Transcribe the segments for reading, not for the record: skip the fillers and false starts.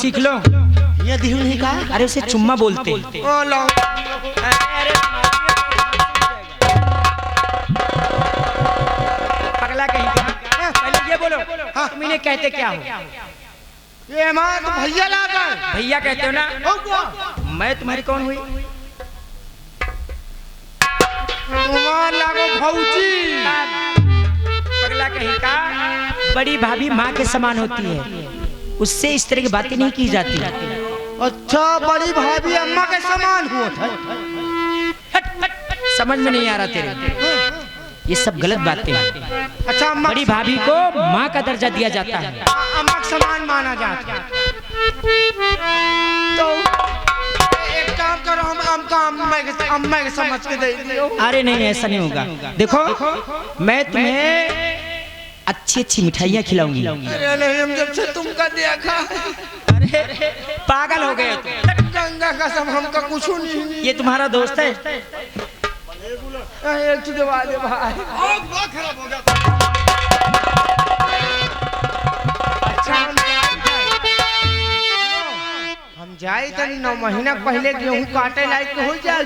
सीख लो। ये दिल नहीं का। अरे उसे चुम्मा बोलते। ओ लो। पगला कहीं का। पहले ये बोलो तुम इन्हें कहते क्या हो? ये माँ तो भैया लागा। भैया कहते हो ना? मैं तुम्हारी कौन हुई? तुम्हार लागो भौजी। पगला कहीं का। बड़ी भाभी माँ के समान होती है, उससे इस तरह की बातें नहीं की जाती। अच्छा बड़ी भाभी अम्मा के समान हुआ था। समझ में नहीं आ रहा तेरे, ये सब गलत बातें हैं। अच्छा अम्मा बड़ी भाभी को माँ का दर्जा दिया जाता है, अम्मा के समान माना जाता है। तो एक काम करो, हम अम्मा के समझ के दे दियो। अरे नहीं ऐसा नहीं होगा। देखो मैं तुम्हें अच्छी अच्छी मिठाइयाँ खिलाऊंगी। अरे नहीं, हम जब से तुमका देखा। अरे पागल हो गए तुम। गंगा कसम हमका कुछ नहीं। ये तुम्हारा दोस्त है। एक चीज दबा दे भाई। अच्छा हम जाए तो 9 महीना पहले गेहूं काटे लायक हो जाए।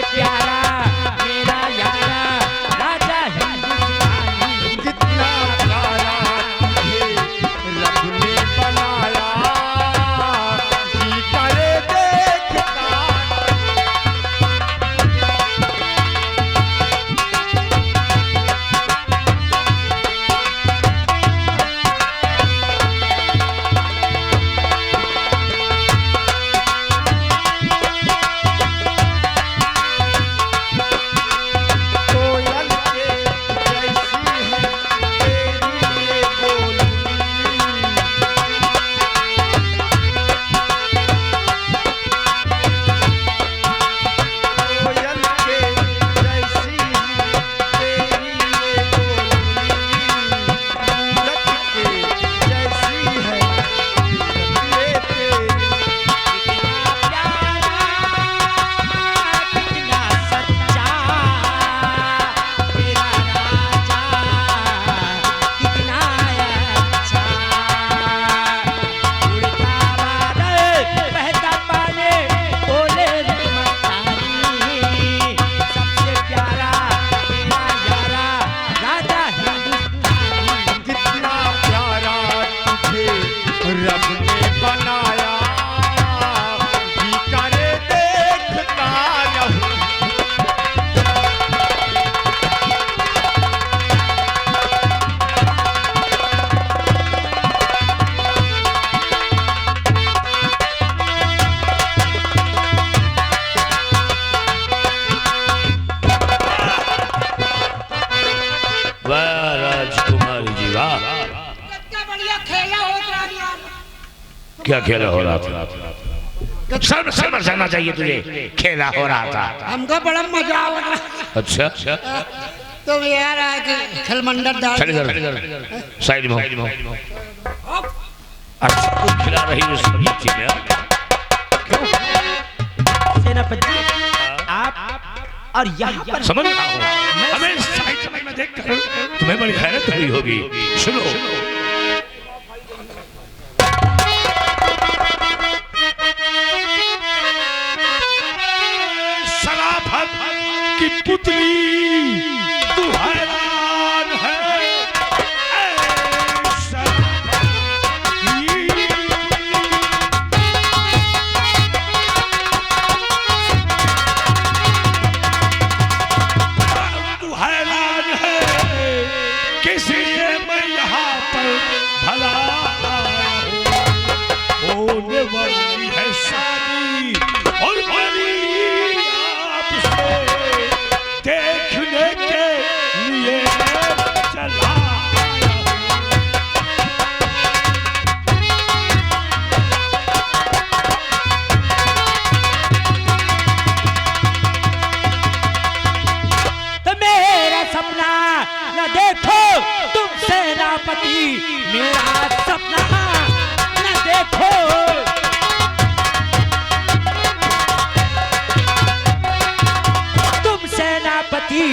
प्यारा मेरा यारा राजा हिंदुस्तानी। कितना प्यारा तुझे रब ने बनाया, जी करे देखता। कोयल के जैसी है तेरी ये बोली, कोयल के जैसी है तेरी ये बोली, मूरत के जैसी है ये तेरी। कितना सच्चा मेरा राजा, कितना अच्छा। उड़ता बादल बहता पानी बोले मस्तानी, सबसे प्यारा मेरा यारा राजा हिंदुस्तानी। कितना प्यारा तुझे रब ने बनाया, जी करे देखता रहूं। वाह राजकुमारी जी वाह, कितना बढ़िया खेला हो रहा। क्या खेला हो रहा था? शर्म जाना चाहिए तुझे, खेला हो रहा था। हमको बड़ा मजा आ रहा। अच्छा तो यार आके खलमंडर डाल चल इधर साइड में हो। अच्छा तू खिला रही है उस बगीचे में? सेनापति आप और यहाँ पर समझ रहा हूँ, हमें साइड समय में देख कर तुम्हें बड़ी हैरत हुई होगी। सुनो शराफत की पुतली तू हैरान है। ऐ शराफत की तू हैरान है, किसी से मैं यहाँ पर भला होने वाली है शादी, और मेरी आपसे देखने के लिए चला आया हूँ। तो मेरा सपना न देखो तुम सेनापति, मेरा सपना न देखो। तुम सेनापति,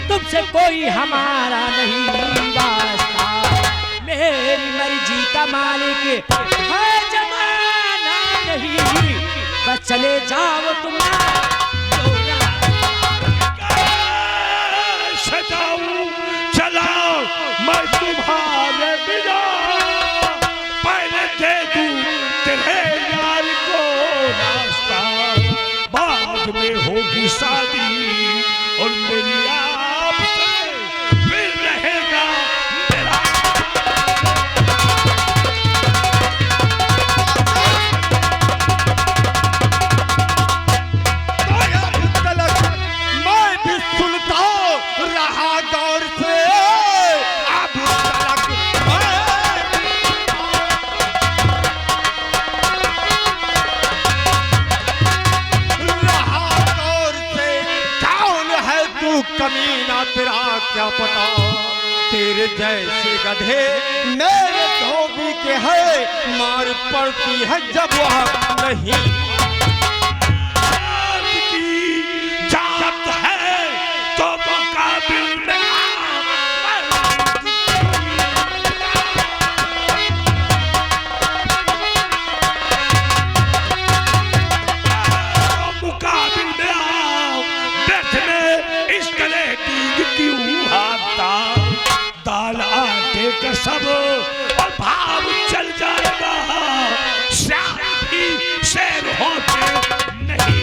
तुमसे कोई हमारा नहीं वास्ता, मेरी मर्जी का मालिक है जमाना नहीं। बस चले जाओ तुम सजाऊं चलाओ मैं तुम्हारे बिना, पहले दे दूं तेरे यार को नाश्ता, बाद में होगी शादी और मेरी आपसे फिर रहेगा मेरा। मैं भी सुनता रहा गौर से, अब तलक रहा गौर से। कौन है तू कमीना, तेरा क्या पता, तेरे जैसे गधे मेरे धोबी के है, मार पड़ती है जब वह नहीं। जात है तो मुकाबिल में मुकाबिल में आओ, का सब और भाव चल जाएगा। श्याम भी शेर होते नहीं।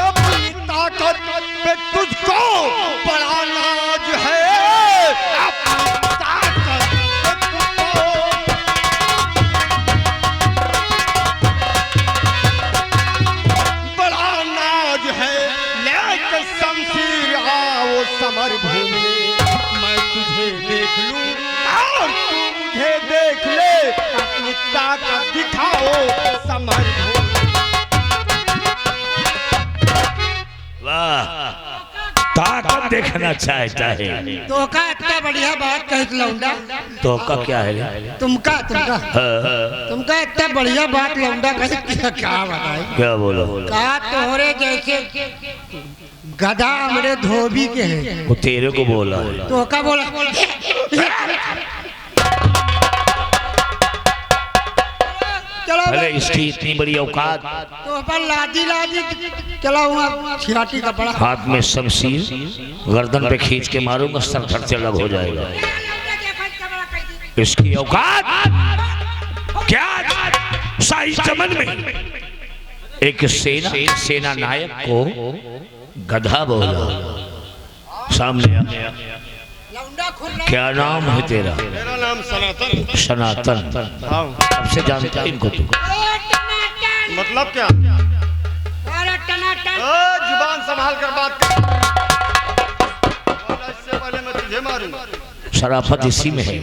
अपनी ताकत पे तुझको बड़ा नाज है। अपनी ताकत पे तुझको बड़ा नाज है। लेके शमशीर आओ समर भूमि में, मैं तुझे देख लूं और तू मुझे देख ले। अपनी ताकत दिखाओ समर भूमि। वाह, ताकत देखना चाहता है। तो का इतना बढ़िया बात कह लौंडा। तो का क्या है? तुमका हाँ, तुमका इतना बढ़िया बात लौंडा कह क्या बताए। क्या बोलो? का तोहरे जैसे गधा हमरे धोबी के हैं। वो तेरे को बोला है। तो का बोला चलो अरे इसकी इतनी बड़ी औकात। तो पर लादी लादी चला हुआ छियाटी का बड़ा हाथ में शमशीर, गर्दन पे खींच के मारूंगा, सर धड़ से अलग हो जाएगा। इसकी औकात क्या? शाही चमन में एक सेना नायक को गधा बोला। सामने आ। क्या नाम है तेरा? मेरा नाम सनातन। सनातन। हाँ। कब से जानता है इनको तू? मतलब क्या? जुबान संभाल कर बात कर। इससे पहले मैं तुझे मारूंगा। शराफत इसी में है।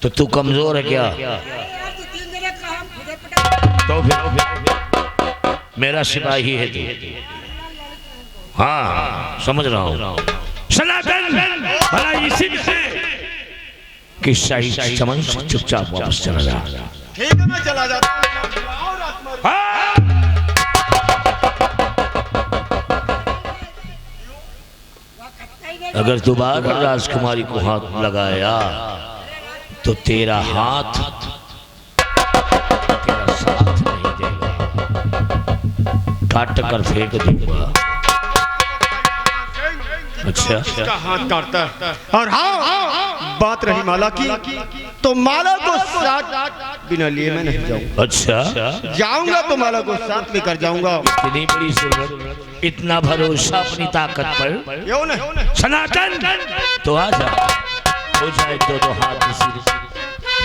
तो तू कमजोर है क्या? तो फिर मेरा सिपाही है तू। हाँ, समझ रहा हूँ। सनातन भला इसी में है कि शाही चमन से चुपचाप वापस चला जा। ठीक है, मैं चला जाता हूँ। अगर दोबारा राजकुमारी को हाथ लगाया तो तेरा हाथ तेरा साथ नहीं देगा, काट कर फेंक दूंगा। अच्छा, उसका हाथ काटता है। और हाँ, बात रही माला की, तो माला को साथ बिना लिए मैं नहीं जाऊंगा। अच्छा, जाऊंगा तो माला को साथ लेकर जाऊंगा। इतनी बड़ी जरूरत, इतना भरोसा अपनी ताकत पर? क्यों नहीं? सनातन तो आ जा, हो जाए दो हाथ इसी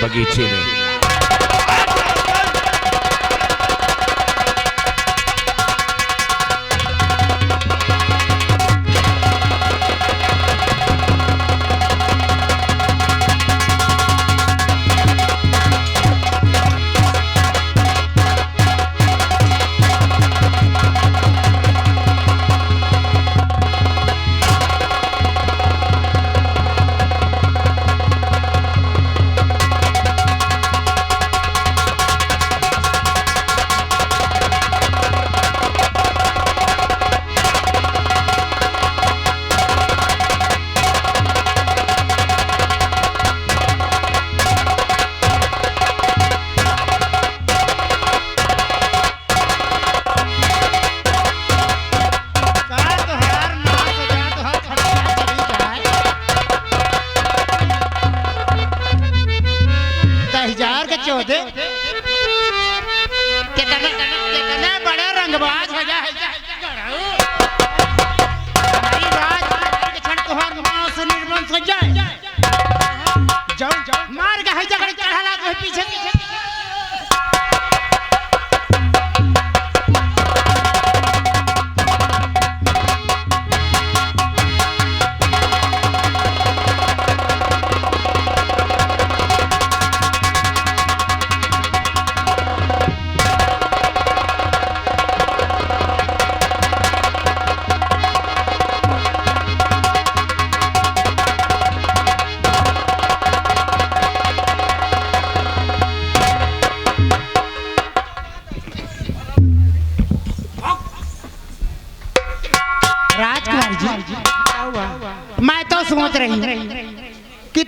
बगीचे में।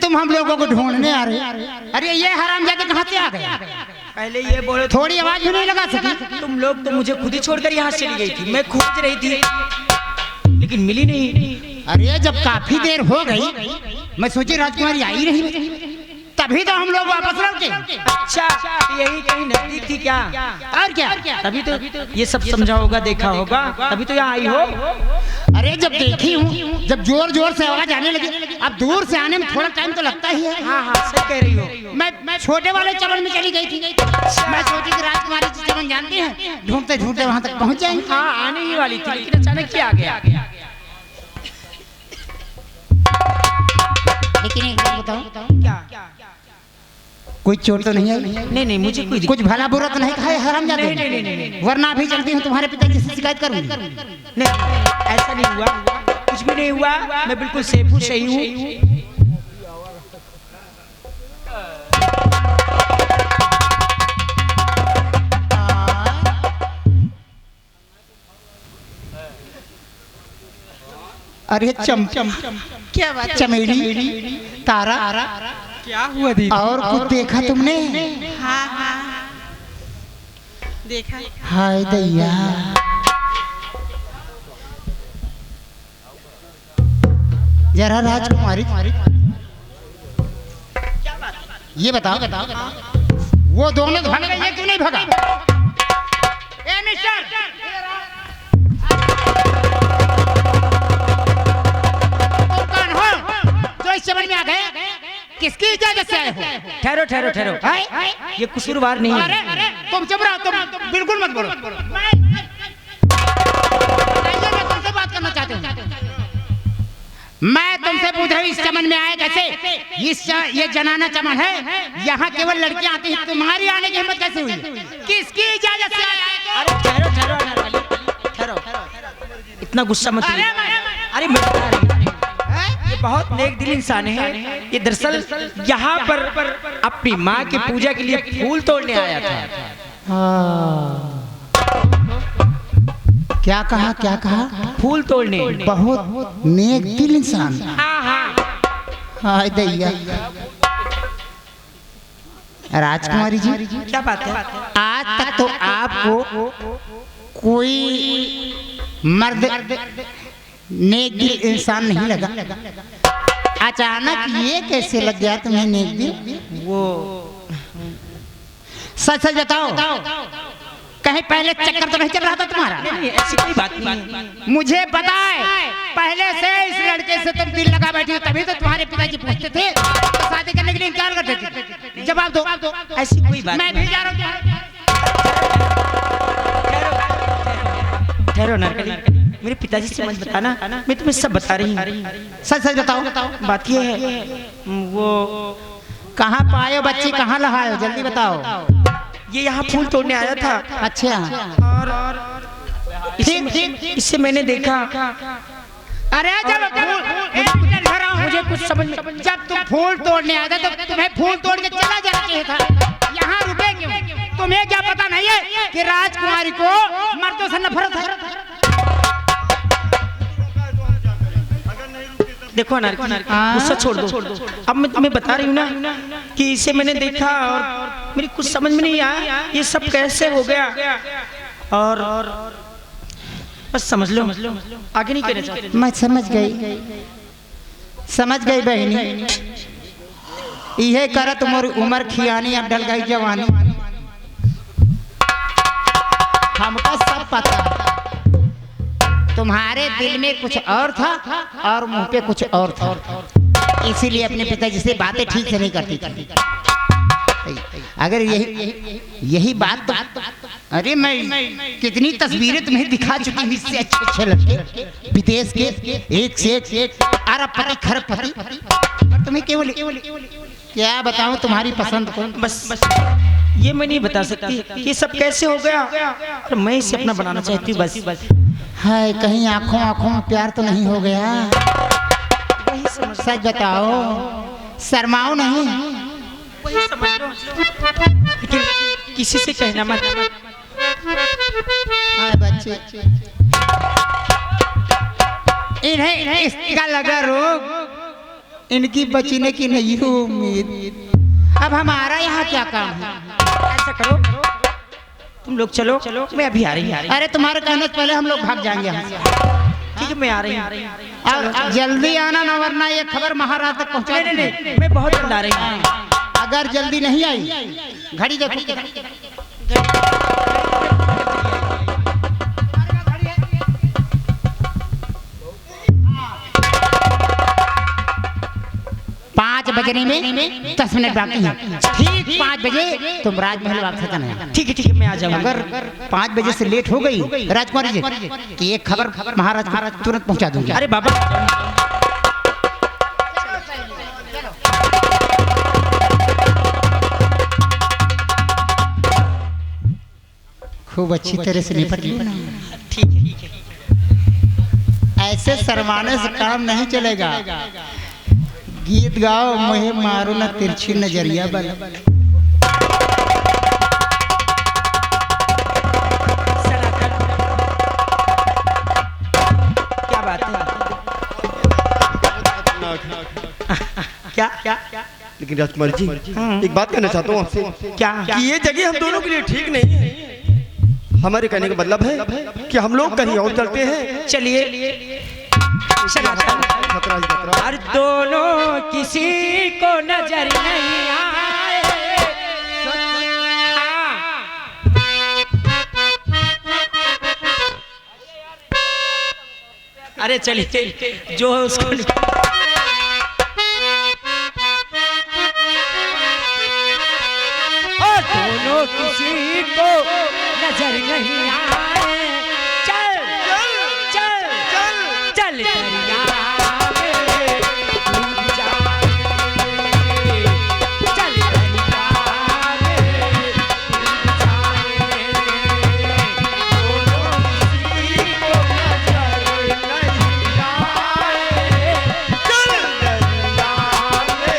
तुम हम लोगों को ढूंढने आ रहे। अरे ये हरामजादे कहाँ से आ गए? पहले ये बोले थोड़ी आवाज भी नहीं लगा सकी। तुम लोग तो मुझे खुद ही छोड़कर यहाँ चली गई थी। मैं खोज रही थी लेकिन मिली नहीं। अरे जब काफी देर हो गई, मैं सोची राजकुमारी आई रही, तभी तो हम लोग वापस लौटे। अच्छा, यही कहीं नजदीक थी क्या? और क्या? तभी तो ये सब समझा होगा, देखा होगा, तभी तो यहाँ आई हो। अरे जब देखी हूँ, जब जोर जोर से आवाज आने लगी, अब दूर से आने में थोड़ा टाइम तो लगता ही है। हाँ हाँ, सही कह रही हो। मैं छोटे वाले चमन में चली गई थी। मैं सोची कि राजकुमारी जी चमन जानती हैं, ढूंढते ढूंढते वहां तक पहुंच जाएंगे। हाँ, आने ही वाली थी लेकिन अचानक क्या आ गया? लेकिन एक बात बताओ, क्या? कोई चोट तो नहीं आई? नहीं, मुझे कुछ भला बुरा तो नहीं खाए हरामजादे? नहीं। वरना अभी चलती हूँ, तुम्हारे पिताजी से शिकायत करूंगी। नहीं, ऐसा नहीं हुआ, कुछ भी नहीं हुआ। मैं बिल्कुल सेफ हूँ, सही हूँ। अरे चम क्या बात? चमेली, तारा, क्या हुआ दीदी? और कुछ देखा तुमने? हाँ देखा। हाय दैया, जरा राजकुमारी ये बताओ, वो दोनों भाग गए, ये क्यों नहीं भागा? ए मिस्टर, तुम कौन हो जो इस चमन में आ गए? किसकी इजाजत से आए हो? ठहरो। ये कसूरवार नहीं अरे है। तुम चुप रहो, तुम बिल्कुल मत बोलो। मैं तुमसे बात करना चाहती हूँ। मैं तुमसे पूछ रही हूँ, इस चमन में आए कैसे? ये जनाना चमन है, यहाँ केवल लड़कियाँ आती हैं। तुम्हारी आने की हिम्मत कैसे हुई? किसकी इजाजत से आए? अरे ठहरो। इतना गुस्सा मत करो। अरे मैं बता रही हूँ, ये बहुत नेक दिल इंसान है। ये दरअसल यहाँ पर अपनी माँ की पूजा के लिए फूल तोड़ने आया था। क्या कहा? फूल तोड़ने। बहुत नेक दिल इंसान। हाँ। हाय दैया। राजकुमारी जी, क्या बात है? आज तक तो आपको कोई मर्द नेक दिल इंसान नहीं लगा, अचानक ये कैसे लग गया तुम्हें नेक दिल? वो सच बताओ, कहीं पहले चक्कर तो नहीं चल रहा था तुम्हारा? नहीं, ऐसी कोई बात नहीं है। मुझे पता है, पहले से इस लड़के से तुम दिल लगा बैठे हो, तभी तो तुम्हारे पिताजी पूछते थे, तो शादी करने के लिए इनकार करते थे। जवाब दो। ऐसी कोई बात मैं भी जा रहा हूँ। ठहरो नरकली, मेरे पिताजी से मत बताना, मैं तुम्हें सब बता रही हूँ। सच बताओ। बात ये है, वो कहाँ पाए बच्ची, कहाँ लहाए? जल्दी बताओ। ये यहाँ फूल तोड़ने आया था। अच्छा, और इससे मैंने देखा। अरे मुझे कुछ समझ में, जब तुम फूल तोड़ने आए थे तो तुम्हें फूल तोड़ के चला जाना चाहिए था, यहाँ रुके क्यों? तुम्हें क्या पता नहीं है कि राजकुमारी को मर्दों से नफरत है? देखो नरकली, गुस्सा छोड़ दो। अब मैं तुम्हें बता रही हूँ ना कि इसे मैंने देखा और मेरी कुछ समझ में नहीं आया ये सब कैसे हो गया, और बस समझ लो, आगे नहीं कहना चाहते। मैं समझ गई बहनी, यह करत मोर उम्र खियानी, अब डल गई जवानी। हमको सब पता, तुम्हारे दिल में कुछ और था और मुंह पे कुछ और था, इसीलिए अपने पिताजी से बातें ठीक से नहीं करती थी। अगर यही बात तो, अरे मैं कितनी तस्वीरें तुम्हें दिखा चुकी हूँ, इससे अच्छे लड़के विदेश के एक से एक अरबपति खरबपति, और तुम्हें केवल क्या बताऊं तुम्हारी पसंद को? बस ये मैं नहीं बता सकती ये सब कैसे हो गया, और मैं इसे अपना बनाना चाहती हूँ बस। हाय, कहीं आंखों में प्यार तो नहीं हो गया? सच बताओ, शर्माओ नहीं। लेकिन किसी से कहना मत। बच्चे, इन्हें इसका लगा रोग इनकी बचने की नहीं उम्मीद। अब हमारा यहाँ क्या काम है? ऐसा करो, तुम लोग चलो, मैं अभी आ रही हूँ। अरे तुम्हारे कहने से पहले हम लोग भाग जाएंगे यहाँ से। ठीक है, मैं आ रही हूँ। और जल्दी आना ना, वरना ये खबर महाराज तक पहुँचा। नहीं नहीं नहीं, मैं बहुत जल्द आ रही हूँ। अगर जल्दी नहीं आई, घड़ी देखो। 5 बजने में 10 मिनट बाकी हैं। ठीक 5 बजे तुम राजमहल वापस आना। ठीक है, मैं आ जाऊँगा। अगर 5 बजे से लेट हो गई राजकुमारी जी कि एक खबर महाराज तुरंत पहुंचा दूंगी। अरे बाबा, खूब अच्छी तरह से निपट लियो ना। ठीक है। ऐसे शर्माने से काम नहीं चलेगा। गीत गाओ, मुझे मारो ना तिरछी नजरिया बल। क्या बात है? क्या? लेकिन राजकुमारी जी, एक बात कहना चाहता हूँ आपसे क्या? कि ये जगह हम दोनों के लिए ठीक नहीं है। हमारे कहने का मतलब है कि हम लोग कहीं और चलते हैं। चलिए, और दोनों किसी को नजर नहीं आए। अरे चलिए, जो है उसको और दोनों किसी को नजर नहीं आए। चल दरिया में डूब जाए, चल दरिया में डूब जाए, दोनों किसी को नजर नहीं आए। चल दरिया में।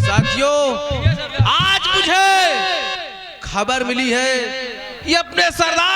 साथियों, आज मुझे खबर मिली है, ये अपने सरदार